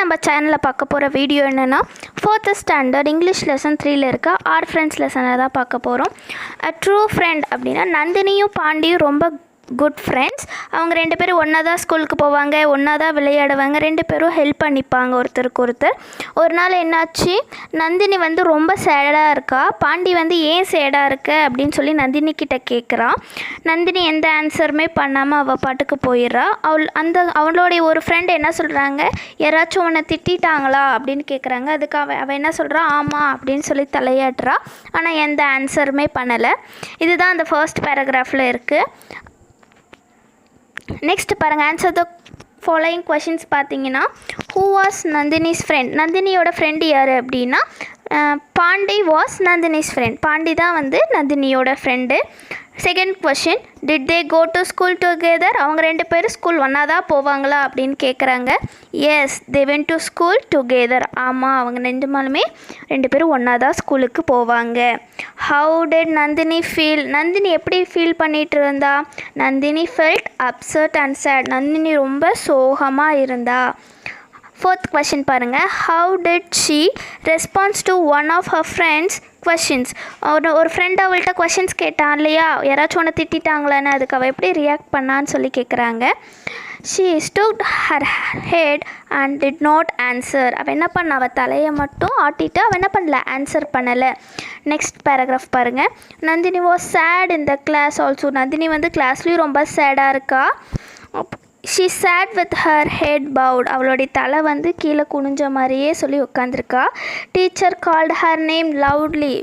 நம்ம சேனலில் பார்க்க போகிற வீடியோ என்னென்னா 4th ஸ்டாண்டர்ட் இங்கிலீஷ் லெசன் 3ல் இருக்க ஆர் ஃப்ரெண்ட்ஸ் லெசனை தான் பார்க்க போகிறோம். அ ட்ரூ ஃப்ரெண்ட் அப்படின்னா நந்தினியும் பாண்டியும் ரொம்ப குட் ஃப்ரெண்ட்ஸ். அவங்க 2 பேரும் ஒன்றா தான் ஸ்கூலுக்கு போவாங்க, ஒன்றா தான் விளையாடுவாங்க, 2 பேரும் ஹெல்ப் பண்ணிப்பாங்க ஒருத்தருக்கு ஒருத்தர். ஒரு நாள் என்னாச்சு, நந்தினி வந்து ரொம்ப சேடாக இருக்கா. பாண்டி வந்து ஏன் சேடாக இருக்க அப்படின்னு சொல்லி நந்தினி கிட்ட கேட்குறான். நந்தினி எந்த ஆன்சருமே பண்ணாமல் அவள் பாட்டுக்கு போயிடுறா. அவளுடைய ஒரு ஃப்ரெண்டு என்ன சொல்கிறாங்க, யாராச்சும் உன்னை திட்டாங்களா அப்படின்னு கேட்குறாங்க. அதுக்கு அவள் என்ன சொல்கிறா, ஆமாம் அப்படின்னு சொல்லி தலையாடுறா. ஆனால் எந்த ஆன்சருமே பண்ணலை. இதுதான் அந்த ஃபர்ஸ்ட் பேராகிராஃபில் இருக்குது. நெக்ஸ்ட் பாருங்கள், ஆன்சர் த ஃபாலோயிங் கொஷின்ஸ் பார்த்தீங்கன்னா, ஹூ வாஸ் நந்தினிஸ் ஃப்ரெண்ட்? நந்தினியோட ஃப்ரெண்டு யார் அப்படின்னா பாண்டி வாஸ் நந்தினிஸ் ஃப்ரெண்ட். பாண்டி தான் வந்து நந்தினியோட friend. Second question, did they go to school together? அவங்க 2 பேரும் ஸ்கூல் ஒன்றா தான் போவாங்களா அப்படின்னு கேட்குறாங்க. Yes, they went to school together. ஆமாம், அவங்க 2 பேரும் ஒன்றா தான் ஸ்கூலுக்கு போவாங்க. How did Nandini feel? Nandini எப்படி ஃபீல் பண்ணிகிட்டு இருந்தா? Nandini felt upset and chat. Nandini ரொம்ப சோகமாக இருந்தா. ஃபோர்த் கொஷின் பாருங்கள், how did she respond to one of her friends questions? ஒரு ஃப்ரெண்ட் அவள்கிட்ட கொஷின்ஸ் கேட்டான் இல்லையா, யாராச்சும் ஒன்று திட்டாங்களான்னு, அதுக்கு அவள் எப்படி ரியாக்ட் பண்ணான்னு சொல்லி கேட்குறாங்க. She stood her head and did not answer. அவள் என்ன பண்ண, அவள் தலையை மட்டும் ஆட்டிட்டு அவள் என்ன பண்ணல, ஆன்சர் பண்ணலை. நெக்ஸ்ட் பேராகிராஃப் பாருங்கள், Nandini was sad in the class also. Nandini வந்து கிளாஸ்லேயும் ரொம்ப சேடாக இருக்கா. She sat with her head bowed. அவளுடைய தலை வந்து கீழே குனிஞ்ச மாதிரியே சொல்லி உட்காந்துருக்கா. Teacher called her name loudly.